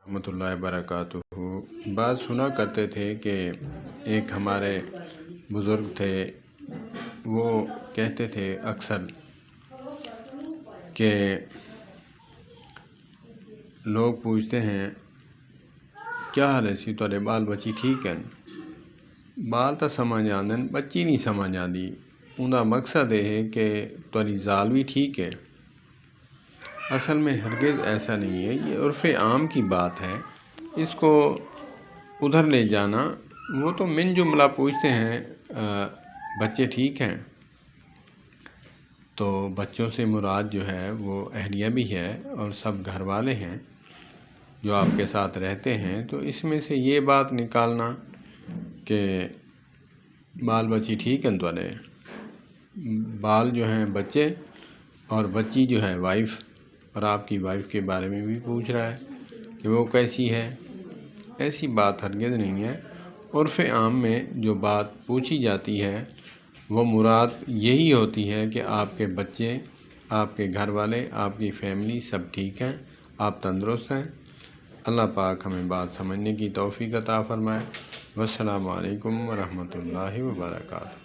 رحمۃ اللہ وبرکاتہ۔ بات سنا کرتے تھے کہ ایک ہمارے بزرگ تھے، وہ کہتے تھے اکثر کہ لوگ پوچھتے ہیں کیا حال ہے سی تھوڑے بال بچی ٹھیک ہیں؟ بال تو سمجھ آندے بچی نہیں سمجھ آندی۔ انہا مقصد یہ ہے کہ تھوڑی ذال بھی ٹھیک ہے۔ اصل میں ہرگز ایسا نہیں ہے، یہ عرف عام کی بات ہے، اس کو ادھر لے جانا۔ وہ تو من جملہ پوچھتے ہیں بچے ٹھیک ہیں، تو بچوں سے مراد جو ہے وہ اہلیہ بھی ہے اور سب گھر والے ہیں جو آپ کے ساتھ رہتے ہیں۔ تو اس میں سے یہ بات نکالنا کہ بال بچی ٹھیک ہیں، تھوڑے بال جو ہیں بچے اور بچی جو ہے وائف، اور آپ کی وائف کے بارے میں بھی پوچھ رہا ہے کہ وہ کیسی ہے، ایسی بات ہرگز نہیں ہے۔ عرف عام میں جو بات پوچھی جاتی ہے وہ مراد یہی ہوتی ہے کہ آپ کے بچے، آپ کے گھر والے، آپ کی فیملی سب ٹھیک ہیں، آپ تندرست ہیں۔ اللہ پاک ہمیں بات سمجھنے کی توفیق عطا فرمائے۔ والسلام علیکم ورحمۃ اللہ وبرکاتہ۔